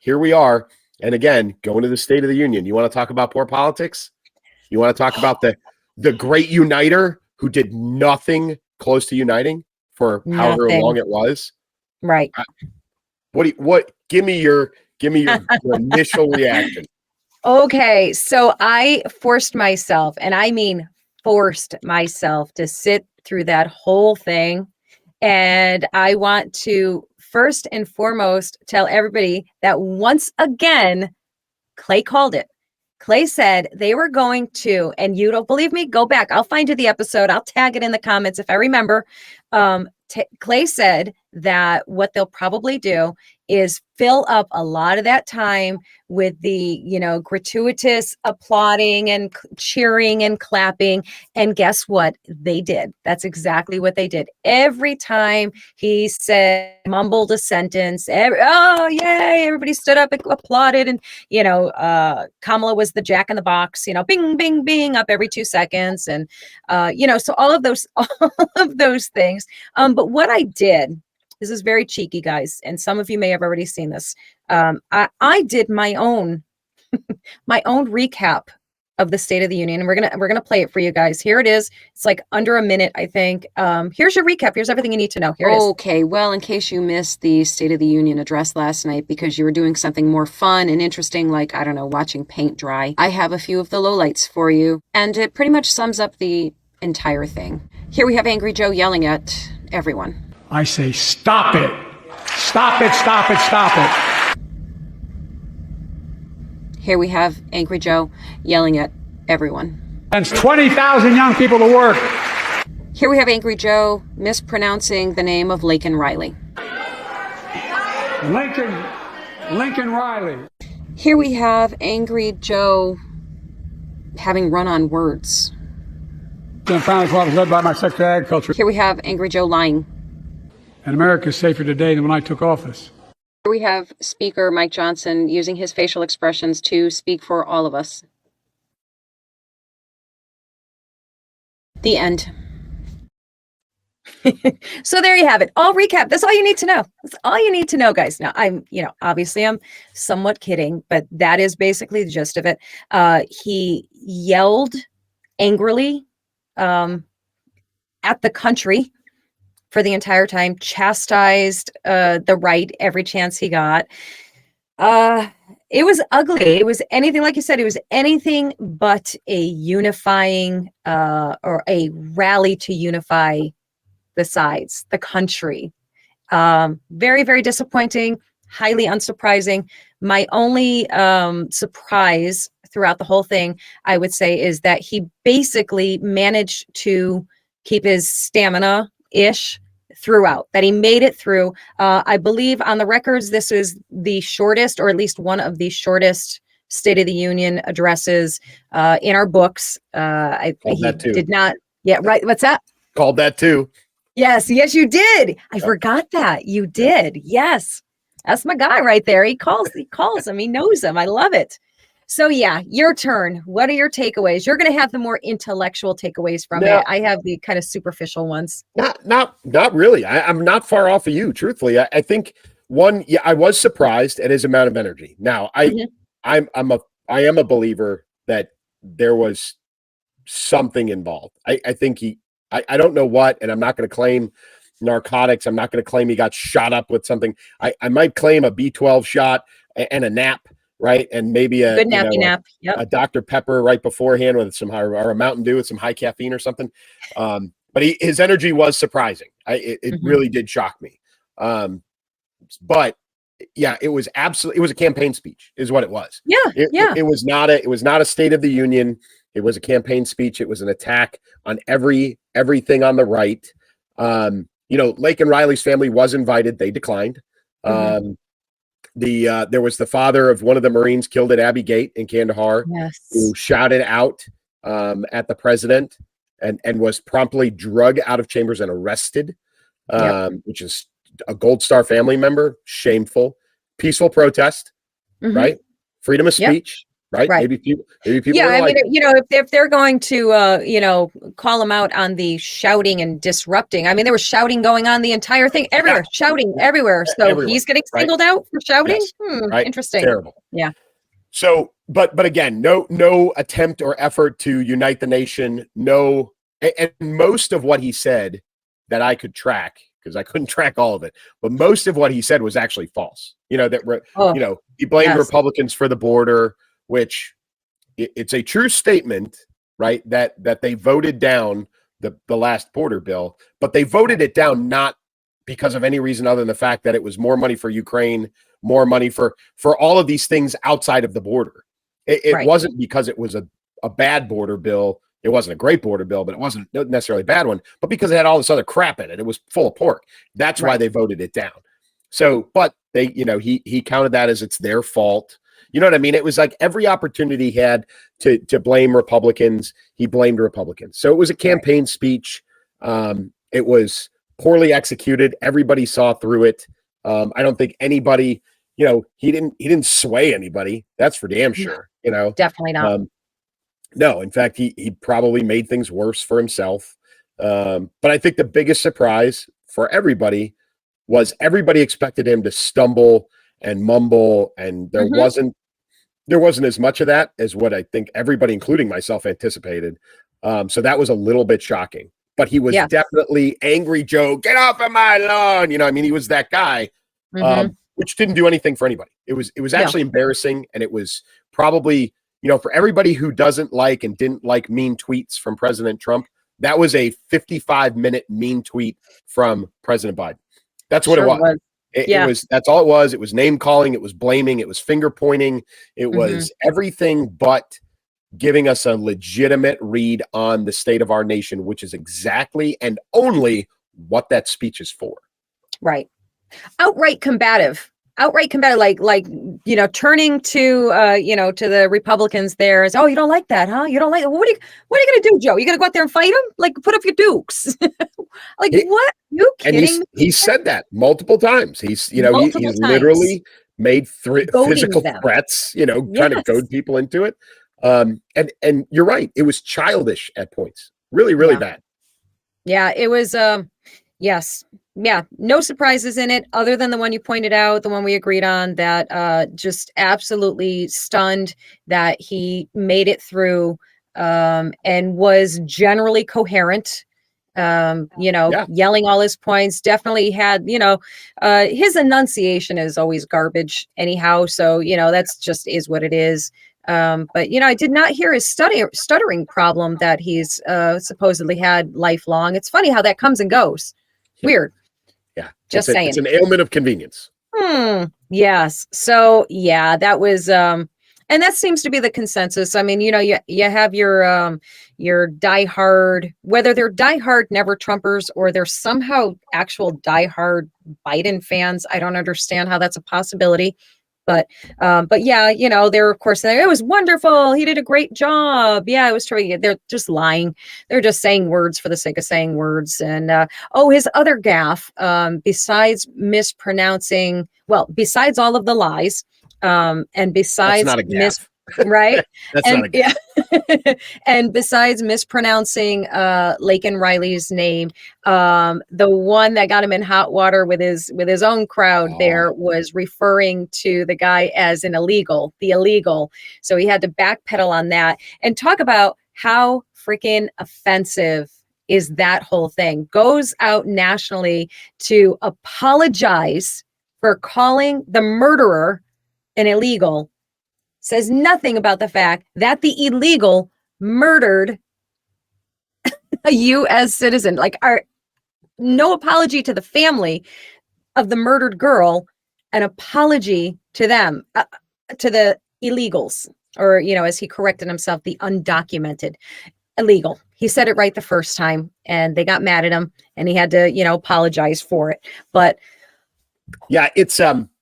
here we are. And again, going to the State of the Union. You want to talk about poor politics? You want to talk about the great uniter who did nothing close to uniting for however long it was? Right. Give me your initial reaction. Okay, so I forced myself, and I mean forced myself, to sit through that whole thing. And I want to first and foremost tell everybody that once again, Clay called it. Clay said they were going to, and you don't believe me, go back. I'll find you the episode. I'll tag it in the comments if I remember. Clay said that what they'll probably do is fill up a lot of that time with the, gratuitous applauding and cheering and clapping. And guess what? They did. That's exactly what they did. Every time he said, mumbled a sentence, oh, yay, everybody stood up and applauded. And, Kamala was the jack in the box, bing, bing, bing, up every 2 seconds. And, so all of those things. But what I did, this is very cheeky, guys, and some of you may have already seen this. I did my own recap of the State of the Union, and we're gonna play it for you guys. Here it is. It's like under a minute, I think. Here's your recap. Here's everything you need to know. Here it is. Okay, well, in case you missed the State of the Union address last night because you were doing something more fun and interesting, like, I don't know, watching paint dry, I have a few of the lowlights for you, and it pretty much sums up the entire thing. Here we have Angry Joe yelling at everyone. I say, stop it. Stop it, stop it, stop it. Here we have Angry Joe yelling at everyone. Sends 20,000 young people to work. Here we have Angry Joe mispronouncing the name of Laken Riley. Lincoln Riley. Here we have Angry Joe having run-on words. Founding Fathers led by my Secretary of Agriculture. Here we have Angry Joe lying. And America is safer today than when I took office. Here we have Speaker Mike Johnson using his facial expressions to speak for all of us. The end. So there you have it. All recap. That's all you need to know. That's all you need to know, guys. Now, obviously I'm somewhat kidding, but that is basically the gist of it. He yelled angrily at the country for the entire time, chastised the right every chance he got. It was ugly. It was anything, like you said, it was anything but a unifying or a rally to unify the sides, the country. Very, very disappointing, highly unsurprising. My only surprise throughout the whole thing, I would say, is that he basically managed to keep his stamina-ish throughout, that he made it through. I believe on the records, this is the shortest, or at least one of the shortest State of the Union addresses in our books. He did not. Yeah, right. What's that? Called that too. Yes, you did. I forgot that. You did. Yes. That's my guy right there. He calls him. He knows him. I love it. So yeah, your turn. What are your takeaways? You're going to have the more intellectual takeaways from it. I have the kind of superficial ones. Not really. I'm not far off of you, truthfully. I think I was surprised at his amount of energy. Now, I am a believer that there was something involved. I think I don't know what, and I'm not going to claim narcotics. I'm not going to claim he got shot up with something. I might claim a B12 shot and a nap. Right. And maybe a good nap. Yep. A Dr. Pepper right beforehand with or a Mountain Dew with some high caffeine or something. But his energy was surprising. It really did shock me. But yeah, it was a campaign speech is what it was. Yeah. It was not a State of the Union. It was a campaign speech. It was an attack on everything on the right. Laken Riley's family was invited. They declined. There was the father of one of the Marines killed at Abbey Gate in Kandahar, who shouted out at the president and was promptly drug out of chambers and arrested, which is a Gold Star family member. Shameful. Peaceful protest, right? Freedom of speech. right? Right. Maybe people Yeah, are I like, mean, if they're going to, call him out on the shouting and disrupting, I mean, there was shouting going on the entire thing, everywhere, shouting everywhere. So everywhere, he's getting right? singled out for shouting? Yes, right. Interesting. Terrible. Yeah. So, but again, no attempt or effort to unite the nation. No, and most of what he said that I could track, because I couldn't track all of it, but most of what he said was actually false. Oh, He blamed yes. Republicans for the border, which it's a true statement, right? That they voted down the last border bill, but they voted it down not because of any reason other than the fact that it was more money for Ukraine, more money for all of these things outside of the border. It Right. wasn't because it was a bad border bill. It wasn't a great border bill, but it wasn't necessarily a bad one, but because it had all this other crap in it. It was full of pork. That's why Right. they voted it down. So, but they, he counted that as it's their fault. You know what I mean? It was like every opportunity he had to blame Republicans, he blamed Republicans. So it was a campaign speech. It was poorly executed. Everybody saw through it. I don't think anybody, he didn't sway anybody. That's for damn sure. Definitely not. No, in fact, he probably made things worse for himself. But I think the biggest surprise for everybody was everybody expected him to stumble and mumble, and there wasn't as much of that as what I think everybody, including myself, anticipated. So that was a little bit shocking. But he was definitely angry Joe, get off of my lawn. He was that guy, which didn't do anything for anybody. It was actually embarrassing, and it was probably, for everybody who doesn't like and didn't like mean tweets from President Trump, that was a 55-minute mean tweet from President Biden. That's what it was. That's all it was. It was name calling. It was blaming. It was finger pointing. It was everything but giving us a legitimate read on the state of our nation, which is exactly and only what that speech is for. Right. Outright combative, like, turning to, to the Republicans there is, oh, you don't like that, huh? You don't like it. Well, what are you going to do, Joe? You going to go out there and fight him? Like, put up your dukes. What? You kidding me? He said that multiple times. He's literally made physical threats, trying to goad people into it. And you're right. It was childish at points. Really, really bad. Yeah, it was, yes. Yeah, no surprises in it other than the one you pointed out, the one we agreed on, that just absolutely stunned that he made it through and was generally coherent, yelling all his points. Definitely had, his enunciation is always garbage anyhow. So, that's just is what it is. But, I did not hear his stuttering problem that he's supposedly had lifelong. It's funny how that comes and goes. Weird. Yeah. Just saying. It's an ailment of convenience. Yes. So yeah, that was and that seems to be the consensus. I mean, you have your diehard, whether they're diehard never Trumpers or they're somehow actual diehard Biden fans. I don't understand how that's a possibility. But yeah, they're, of course, it was wonderful. He did a great job. Yeah, it was terrific. They're just lying. They're just saying words for the sake of saying words. And, his other gaffe, besides mispronouncing, besides all of the lies, and besides that's not a gaffe. Right. That's not a gaffe. Yeah. And besides mispronouncing Laken Riley's name, the one that got him in hot water with his own crowd there was referring to the guy as the illegal. So he had to backpedal on that and talk about how freaking offensive is that whole thing. Goes out nationally to apologize for calling the murderer an illegal. Says nothing about the fact that the illegal murdered a U.S. citizen. No apology to the family of the murdered girl, an apology to them, to the illegals, or, as he corrected himself, the undocumented illegal. He said it right the first time, and they got mad at him, and he had to, apologize for it. But yeah, it's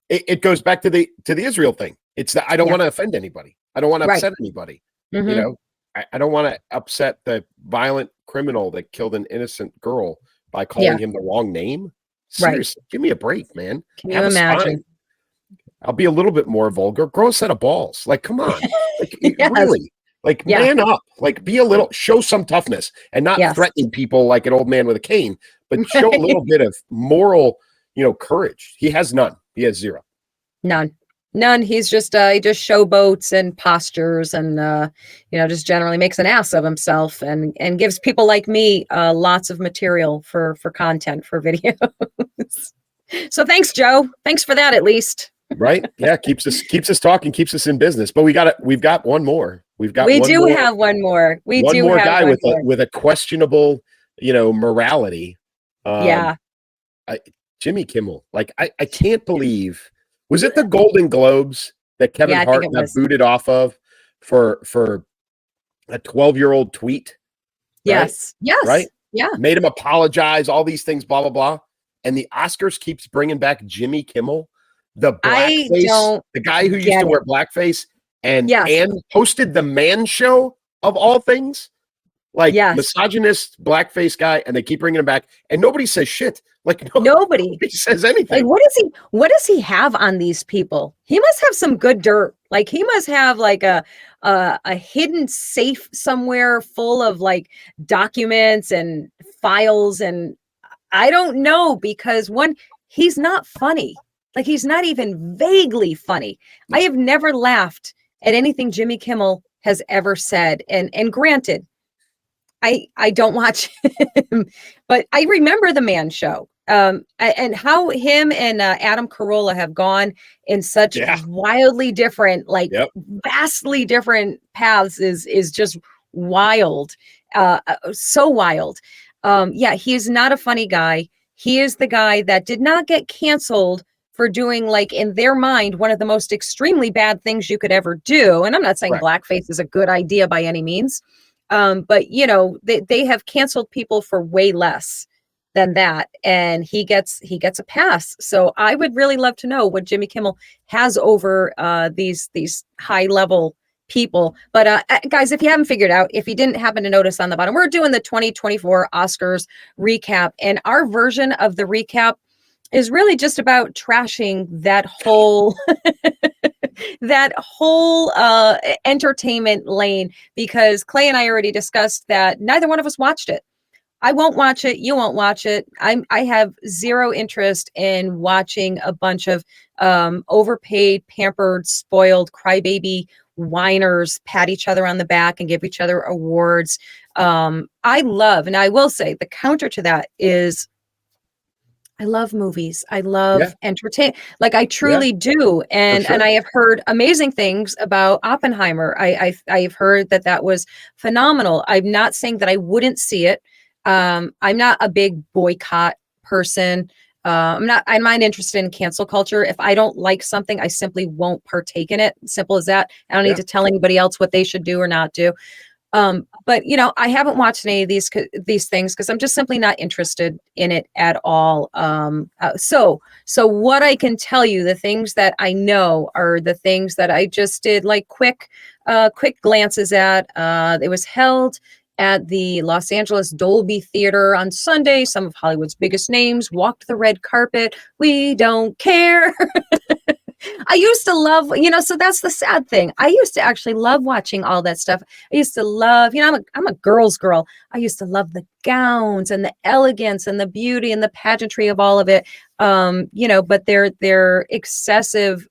it goes back to the Israel thing. It's that I don't want to offend anybody. I don't want to upset anybody. I don't want to upset the violent criminal that killed an innocent girl by calling him the wrong name. Seriously, give me a break, man. Can you imagine? I'll be a little bit more vulgar. Grow a set of balls. Like, come on. Like, Yes. really. Like, Yeah. man up. Like, be a little, show some toughness and not Yes. threatening people like an old man with a cane, but show a little bit of moral, courage. He has none. He has zero. None. He's just he just showboats and postures and just generally makes an ass of himself and gives people like me lots of material for content for videos. So thanks, Joe. Thanks for that at least. Right? Yeah, keeps us talking, keeps us in business. But we've got one more. We have one more. One more guy with a questionable, morality. Jimmy Kimmel. Like I can't believe. Was it the Golden Globes that Kevin Hart got booted off of for a 12-year-old tweet? Yes. Right? Yes. Right? Yeah. Made him apologize, all these things, blah, blah, blah. And the Oscars keeps bringing back Jimmy Kimmel, the blackface, the guy who used to wear blackface and hosted the Man Show of all things. Like misogynist blackface guy, and they keep bringing him back, and nobody says shit. Like nobody says anything. Like what does he have on these people? He must have some good dirt. Like he must have like a hidden safe somewhere full of like documents and files, and I don't know, because he's not funny. Like he's not even vaguely funny. I have never laughed at anything Jimmy Kimmel has ever said, and granted, I don't watch him, but I remember the Man Show, and how him and Adam Carolla have gone in such wildly different, like vastly different paths is just wild, so wild. He's not a funny guy. He is the guy that did not get canceled for doing, like, in their mind, one of the most extremely bad things you could ever do. And I'm not saying blackface is a good idea by any means. But they have canceled people for way less than that, and he gets a pass. So I would really love to know what Jimmy Kimmel has over these high level people. But guys, if you haven't figured out, if you didn't happen to notice on the bottom, we're doing the 2024 Oscars recap, and our version of the recap is really just about trashing that whole entertainment lane, because Clay and I already discussed that neither one of us watched it. I won't watch it. You won't watch it. I have zero interest in watching a bunch of overpaid, pampered, spoiled, crybaby whiners pat each other on the back and give each other awards. I love, and I will say the counter to that is, I love movies. I love entertainment. Like I truly do. And I have heard amazing things about Oppenheimer. I've heard that was phenomenal. I'm not saying that I wouldn't see it. I'm not a big boycott person. I'm not interested in cancel culture. If I don't like something, I simply won't partake in it. Simple as that. I don't need to tell anybody else what they should do or not do. But I haven't watched any of these things because I'm just simply not interested in it at all. So what I can tell you, the things that I know are the things that I just did like quick glances at. It was held at the Los Angeles Dolby Theater on Sunday. Some of Hollywood's biggest names walked the red carpet. We don't care. I used to love, so that's the sad thing. I used to actually love watching all that stuff. I used to love, I'm a girl's girl. I used to love the gowns and the elegance and the beauty and the pageantry of all of it. But their excessive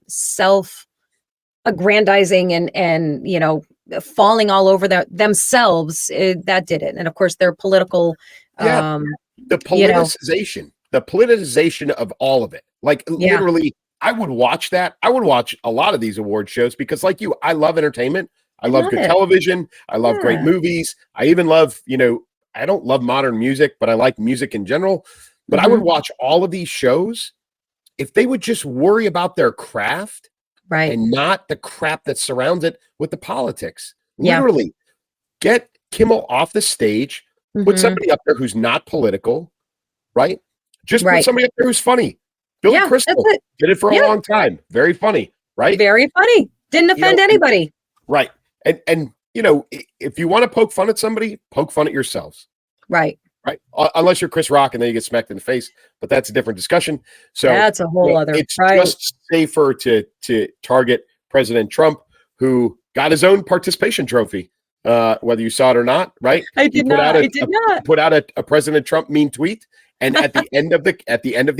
self-aggrandizing and falling all over themselves, that did it. And of course, their political, the politicization, the politicization of all of it. Like literally, I would watch that. I would watch a lot of these award shows because, like you, I love entertainment. I love good television. I love great movies. I even love, I don't love modern music, but I like music in general. But I would watch all of these shows if they would just worry about their craft, right, and not the crap that surrounds it with the politics. Literally, get Kimmel off the stage, put somebody up there who's not political, right? Just put somebody up there who's funny. Billy Crystal did it for a long time. Very funny, right? Very funny. Didn't offend anybody. Right. And if you want to poke fun at somebody, poke fun at yourselves. Right. Right. Unless you're Chris Rock and then you get smacked in the face, but that's a different discussion. So That's a whole other. it's Right. just safer to target President Trump, who got his own participation trophy, whether you saw it or not. Right. I did not. I did not. Put out a President Trump mean tweet. And at the end of the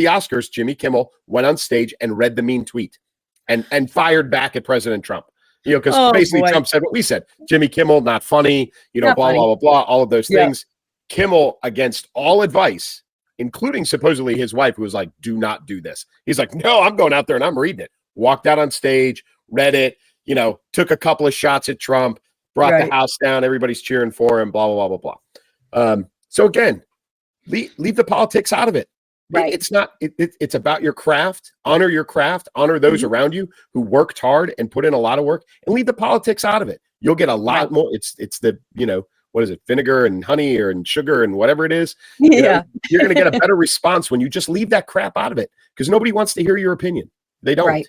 Oscars, Jimmy Kimmel went on stage and read the mean tweet and fired back at President Trump. You know, because basically boy. Trump said what we said. Jimmy Kimmel, not funny, you know, Not blah, funny. blah, blah, blah, all of those Yeah. things. Kimmel, against all advice, including supposedly his wife, who was like, do not do this. He's like, no, I'm going out there and I'm reading it. Walked out on stage, read it, you know, took a couple of shots at Trump, brought Right. the house down. Everybody's cheering for him, blah, blah, blah, blah, blah. So again, leave the politics out of it. Right. It's not, it's about your craft. Honor your craft, honor those around you who worked hard and put in a lot of work, and leave the politics out of it. You'll get a lot more. It's the, you know, what is it? Vinegar and honey and sugar and whatever it is. You know, you're going to get a better response when you just leave that crap out of it, because nobody wants to hear your opinion. They don't. Right.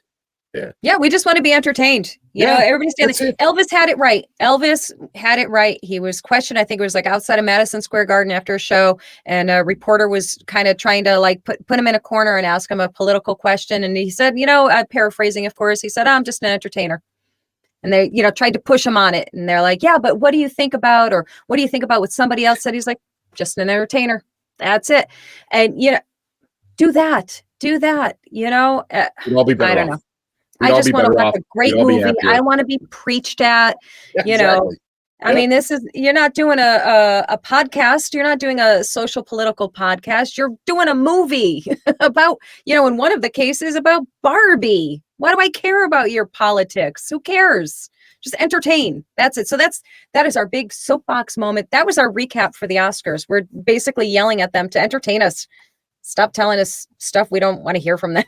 Yeah. Yeah, we just want to be entertained. You know, everybody's saying that's it. Elvis had it right. Elvis had it right. He was questioned, I think it was like outside of Madison Square Garden after a show, and a reporter was kind of trying to like put him in a corner and ask him a political question. And he said, you know, paraphrasing, of course, he said, I'm just an entertainer. And they, you know, tried to push him on it. And they're like, yeah, but what do you think about, or what do you think about what somebody else said? He's like, just an entertainer. That's it. And, you know, do that, you know, We'd all be better I don't off. know. We'd I all just be want to better watch off. a great We'd all be movie. happier. I want to be preached at, Yeah, you know. exactly. I mean, you're not doing a podcast. You're not doing a social political podcast. You're doing a movie about, you know, in one of the cases about Barbie. Why do I care about your politics? Who cares? Just entertain. That's it. So that is our big soapbox moment. That was our recap for the Oscars. We're basically yelling at them to entertain us. Stop telling us stuff we don't want to hear from them.